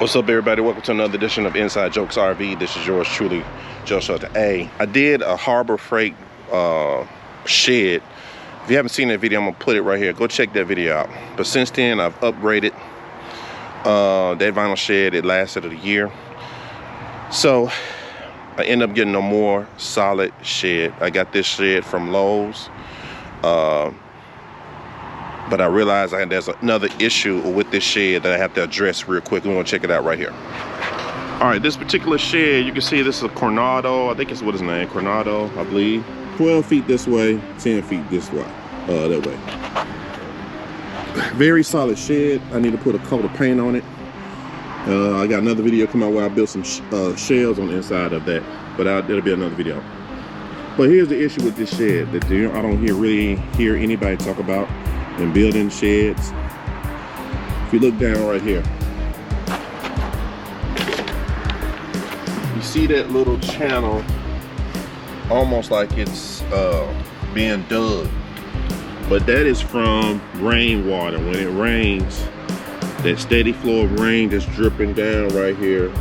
What's up, everybody? Welcome to another edition of Inside Jokes RV. This is yours truly, Joe Shelter. Hey, I did a Harbor Freight shed. If you haven't seen that video, I'm gonna put it right here. Go check that video out. But since then, I've upgraded that vinyl shed. It lasted a year, so I end up getting a more solid shed. I got this shed from Lowe's, but I realized there's another issue with this shed that I have to address real quick. We're gonna check it out right here. All right, this particular shed, you can see this is a Coronado. I think it's what his name, Coronado, I believe. 12 feet this way, 10 feet this way, that way. Very solid shed. I need to put a coat of paint on it. I got another video coming out where I built some shells on the inside of that, but that'll be another video. But here's the issue with this shed that I don't really hear anybody talk about in building sheds. If you look down right here, you see that little channel, almost like it's being dug, but that is from rainwater. When it rains, that steady flow of rain that's dripping down right here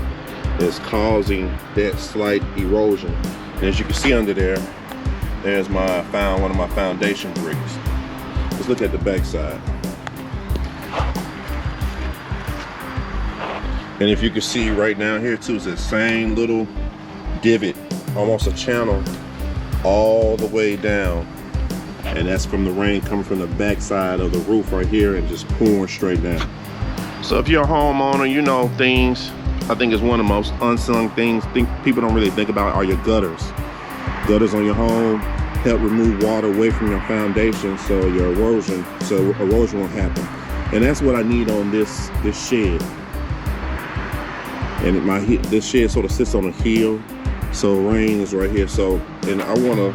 is causing that slight erosion. And as you can see under there, there's one of my foundation bricks. Let's look at the back side. And if you can see right down here too, it's the same little divot, almost a channel all the way down. And that's from the rain coming from the back side of the roof right here and just pouring straight down. So if you're a homeowner, you know things. I think it's one of the most unsung things people don't really think about are your gutters. Gutters on your home help remove water away from your foundation so erosion won't happen. And that's what I need on this shed. And this shed sort of sits on a hill, so rain is right here. So, and I want to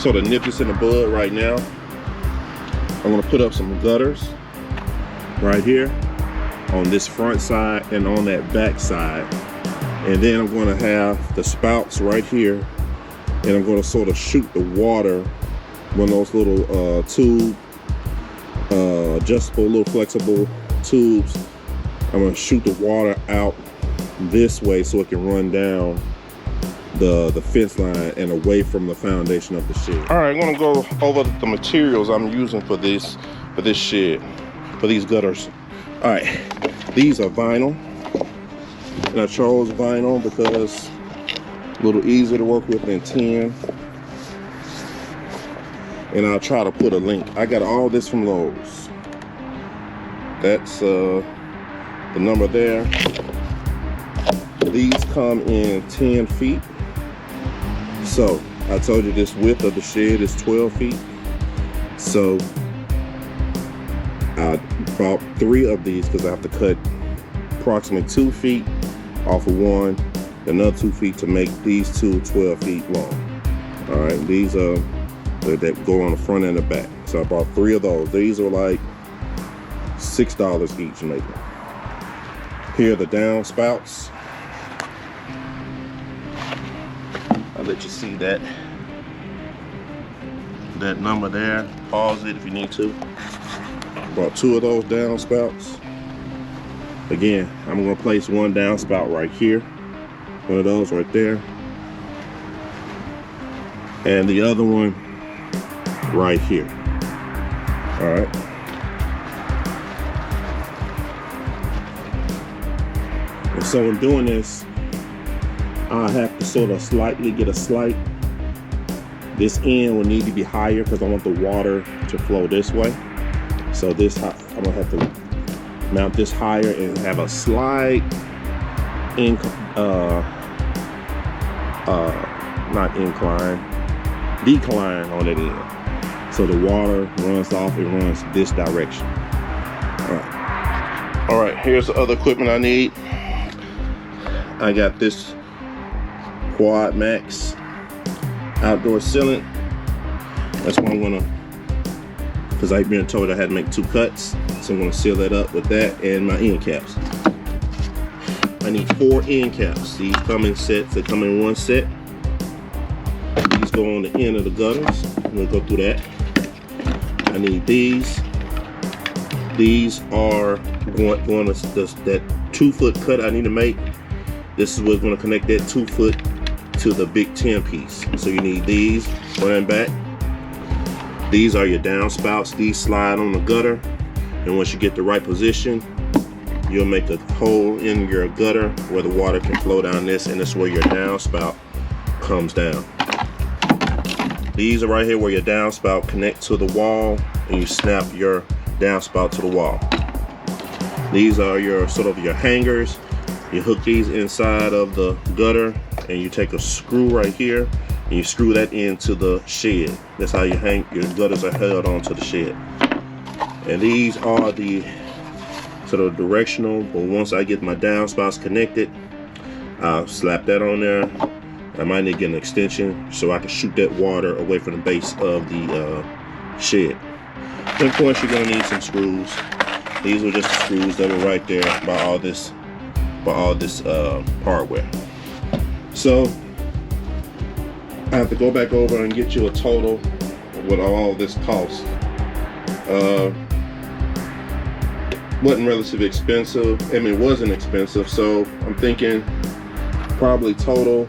sort of nip this in the bud right now. I'm going to put up some gutters right here on this front side and on that back side. And then I'm going to have the spouts right here, and I'm going to sort of shoot the water, one of those little adjustable, little flexible tubes. I'm going to shoot the water out this way so it can run down the fence line and away from the foundation of the shed. All right, I'm going to go over the materials I'm using for this shed, for these gutters. All right, these are vinyl, and I chose vinyl because a little easier to work with than tin. And I'll try to put a link. I got all this from Lowe's. That's the number there. These come in 10 feet. So I told you this width of the shed is 12 feet. So I bought 3 of these because I have to cut approximately 2 feet off of one, another 2 feet to make these two 12 feet long. All right, these are that go on the front and the back. So I bought 3 of those. These are like $6 each maybe. Here are the downspouts. I'll let you see that number there. Pause it if you need to. Bought 2 of those downspouts. Again, I'm gonna place one downspout right here, one of those right there, and the other one right here. All right. And so in doing this, I have to sort of slightly get this end will need to be higher because I want the water to flow this way. So I'm gonna have to mount this higher and have a slight decline on that end. So the water runs off, it runs this direction. All right, here's the other equipment I need. I got this Quad Max outdoor sealant. That's what I'm gonna, because I've been told I had to make 2 cuts. So I'm gonna seal that up with that and my end caps. I need 4 end caps. These come in sets, they come in one set. These go on the end of the gutters. I'm gonna go through that. I need these. These are going to that 2-foot cut I need to make. This is what's going to connect that 2-foot to the big 10 piece. So you need these front and back. These are your downspouts. These slide on the gutter, and once you get the right position, you'll make a hole in your gutter where the water can flow down this, and this is where your downspout comes down. These are right here where your downspout connect to the wall, and you snap your downspout to the wall. These are your sort of your hangers. You hook these inside of the gutter, and you take a screw right here and you screw that into the shed. That's how you hang your gutters are held onto the shed. And these are the sort of directional, but once I get my downspouts connected, I'll slap that on there. I might need to get an extension so I can shoot that water away from the base of the shed. And of course, you're gonna need some screws. These were just the screws that were right there by all this hardware. So I have to go back over and get you a total of what all this costs. Wasn't relatively expensive. I mean, it wasn't expensive, so I'm thinking probably total.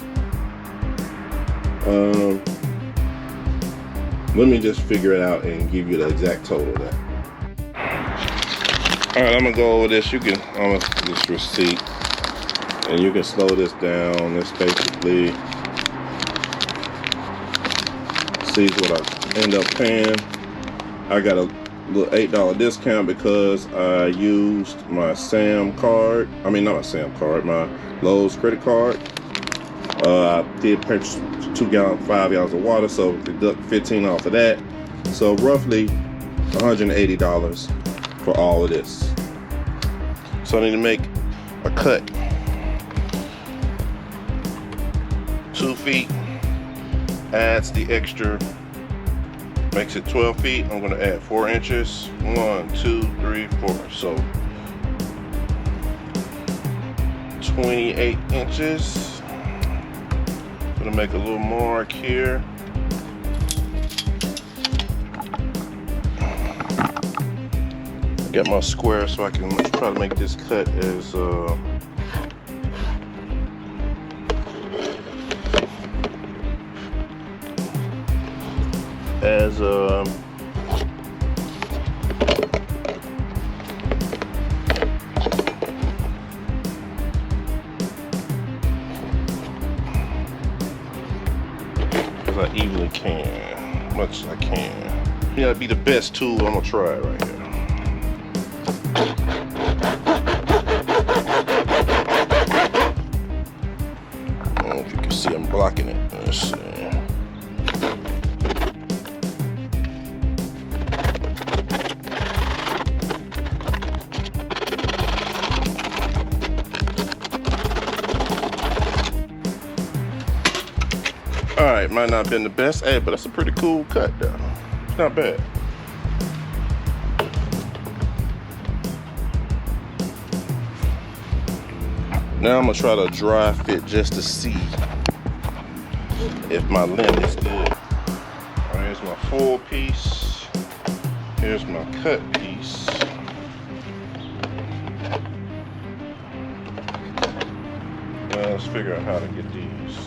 Let me just figure it out and give you the exact total of that. All right, I'm gonna go over this. You can almost this receipt, and you can slow this down. This basically sees what I end up paying. I got a little $8 discount because I used my Sam card. I mean, not my Sam card, my Lowe's credit card. I did purchase 5 gallons of water, so deduct 15 off of that. So roughly $180 for all of this. So I need to make a cut. 2 feet adds the extra, makes it 12 feet. I'm gonna add 4 inches. 1, 2, 3, 4. So 28 inches. Gonna make a little mark here. Got my square so I can try to make this cut as I evenly can, much as I can. Yeah, it'd be the best tool. I'm gonna try it right here. I don't know if you can see I'm blocking it. Let's see. Alright, might not have been the best, but that's a pretty cool cut though. It's not bad. Now I'm gonna try to dry fit just to see if my length is good. Alright, here's my full piece. Here's my cut piece. Now let's figure out how to get these.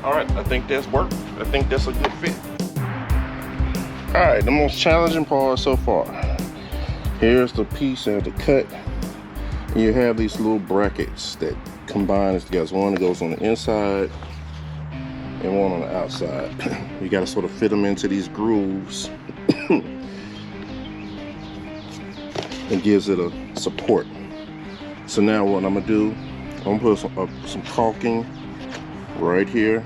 Alright, I think that's worked. I think that's a good fit. Alright, the most challenging part so far. Here's the piece of the cut. And you have these little brackets that combine together. One that goes on the inside and one on the outside. You gotta sort of fit them into these grooves. It gives it a support. So now what I'm gonna do, I'm gonna put some caulking right here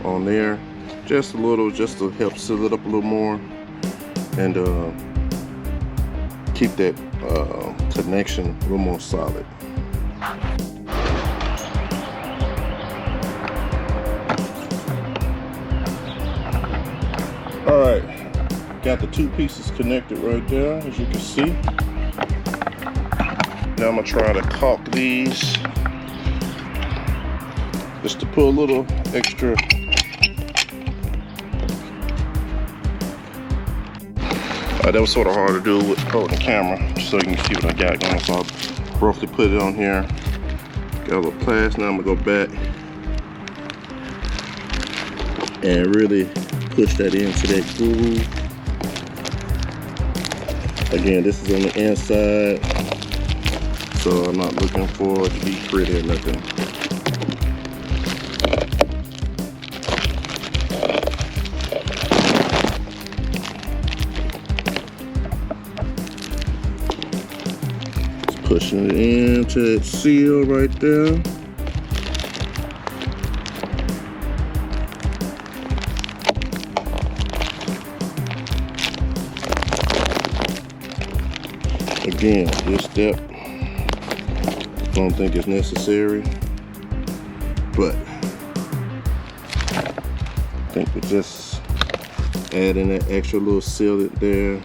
on there, just a little, just to help seal it up a little more. And keep that connection a little more solid. All right, got the two pieces connected right there, as you can see. Now I'm gonna try to caulk these just to put a little extra that was sort of hard to do with holding the camera, so you can see what I got going. So I'll roughly put it on here. Got a little plastic. Now I'm gonna go back and really push that into that groove. Again, this is on the inside, so I'm not looking for it to be pretty or nothing. Pushing it into that seal right there. Again, this step, I don't think it's necessary, but I think we're just adding that extra little sealant there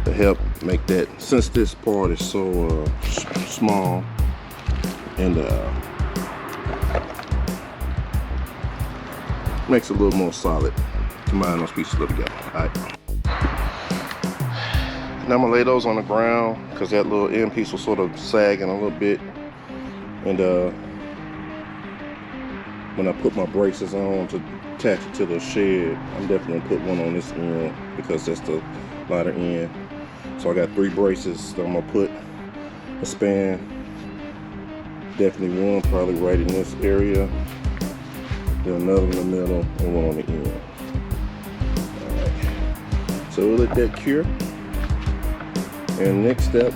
to help make that, since this part is so small, and makes it a little more solid. Combine those pieces a little together. All right. Now I'm gonna lay those on the ground because that little end piece was sort of sagging a little bit, and when I put my braces on to attach it to the shed, I'm definitely gonna put one on this end because that's the lighter end. So I got 3 braces that I'm gonna put a span, definitely one probably right in this area, then another in the middle, and one on the end. All right. So we'll let that cure. And next step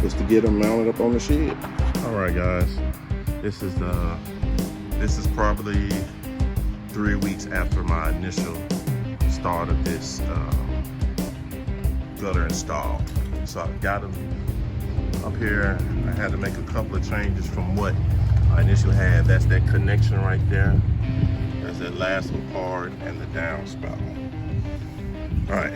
is to get them mounted up on the shed. All right, guys, this is probably 3 weeks after my initial start of this gutter install. So I got them up here. I had to make a couple of changes from what I initially had. That's that connection right there. That's that last little part and the downspout. All right.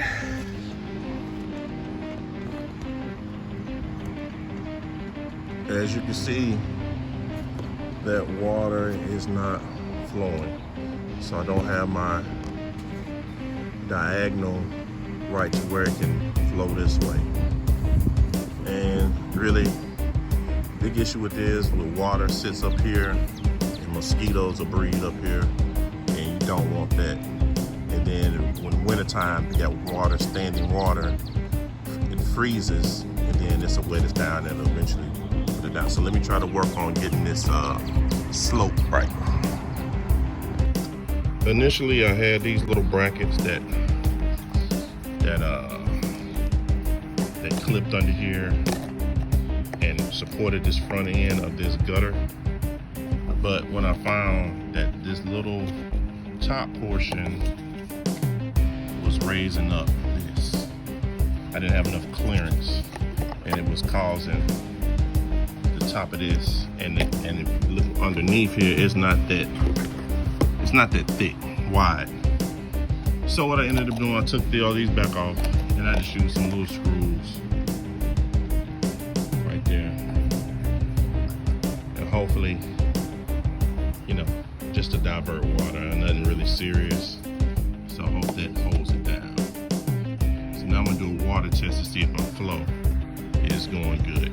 As you can see, that water is not flowing. So I don't have my diagonal right to where it can flow this way. And really, big issue with this, when water sits up here, and mosquitoes will breed up here, and you don't want that. And then when wintertime, you got water, standing water, it freezes, and then it's a wettest down and it'll eventually put it down. So let me try to work on getting this slope right. Initially, I had these little brackets that clipped under here and supported this front end of this gutter. But when I found that this little top portion was raising up this, I didn't have enough clearance, and it was causing the top of this, and if you look underneath here, it's not that thick, wide. So what I ended up doing, I took all these back off, and I just used some little screws right there, and hopefully, you know, just to divert water, nothing really serious. So I hope that holds it down. So now I'm gonna do a water test to see if my flow is going good.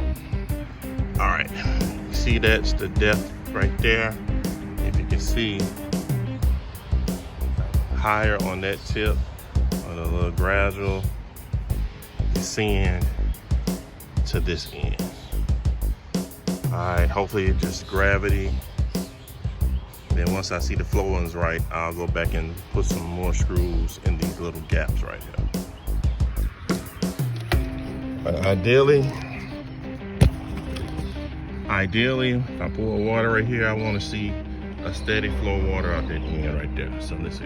All right, you see that's the depth right there. If you can see, higher on that tip, on a little gradual descend to this end. All right, hopefully it's just gravity. Then once I see the flowing's right, I'll go back and put some more screws in these little gaps right here. Ideally, if I pour water right here, I want to see a steady flow of water out that end right there. So let's see.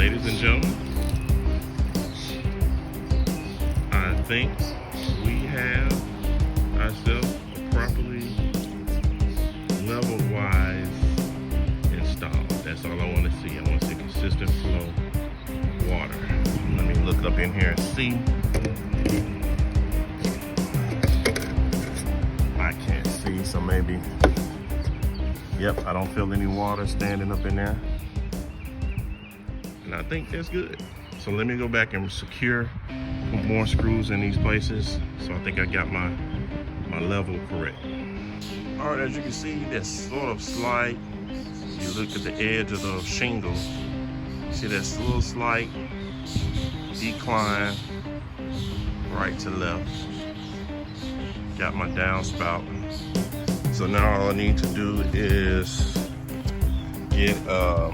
ladies and gentlemen, I think we have ourselves properly level-wise installed. That's all I want to see. I want to see consistent flow water. Let me look up in here and see. I can't see, so maybe. Yep, I don't feel any water standing up in there. And I think that's good. So let me go back and secure, put more screws in these places. So I think I got my level correct. All right, as you can see, that's sort of slight. You look at the edge of the shingle, see that little slight decline right to left. Got my downspout. So now all I need to do is get a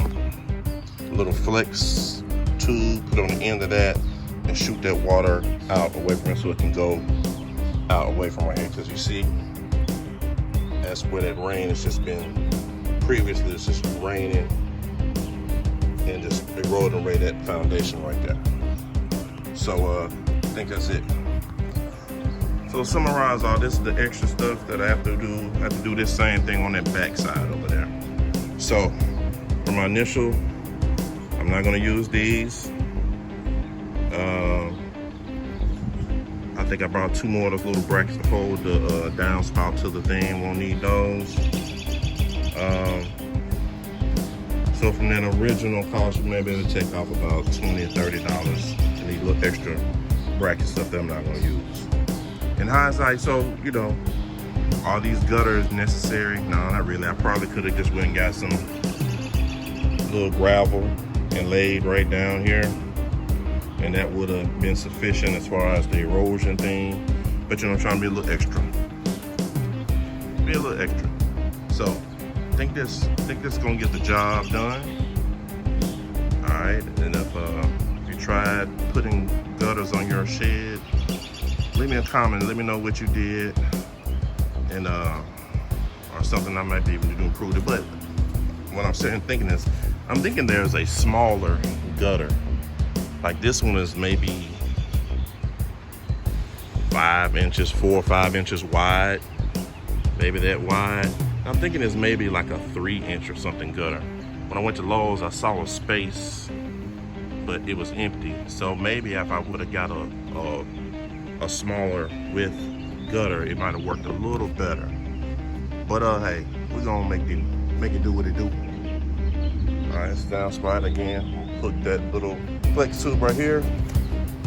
little flex tube, put on the end of that, and shoot that water out away from it so it can go out away from right here. Because you see, that's where that rain has just been previously. It's just raining and just eroding away that foundation right there. So I think that's it. So to summarize all this, is the extra stuff that I have to do. I have to do this same thing on that back side over there. So for my initial, I'm not gonna use these. I think I brought 2 more of those little brackets to hold the downspout to the thing. Won't need those. So from that original cost, you may be able to take off about $20 or $30 and these little extra bracket stuff that I'm not gonna use. In hindsight, so, you know, are these gutters necessary? No, not really. I probably could have just went and got some little gravel and laid right down here, and that would have been sufficient as far as the erosion thing. But you know, I'm trying to be a little extra. Be a little extra. So I think this gonna get the job done. All right, and if you tried putting gutters on your shed, leave me a comment, let me know what you did, and or something I might be able to do to improve it. But what I'm sitting thinking is, I'm thinking there's a smaller gutter. Like this one is maybe 5 inches, 4 or 5 inches wide, maybe that wide. I'm thinking it's maybe like a 3-inch or something gutter. When I went to Lowe's, I saw a space, but it was empty. So maybe if I would have got a smaller width gutter, it might have worked a little better. But hey, we're gonna make it do what it do. All right, it's downspout again. Put that little flex tube right here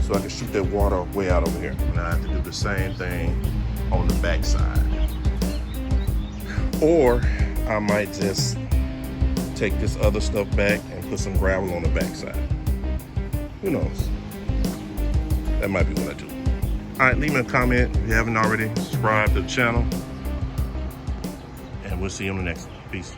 so I can shoot that water way out over here. Now I have to do the same thing on the back side. Or I might just take this other stuff back and put some gravel on the back side. Who knows? That might be what I do. All right, leave me a comment if you haven't already. Subscribe to the channel, and we'll see you on the next one. Peace.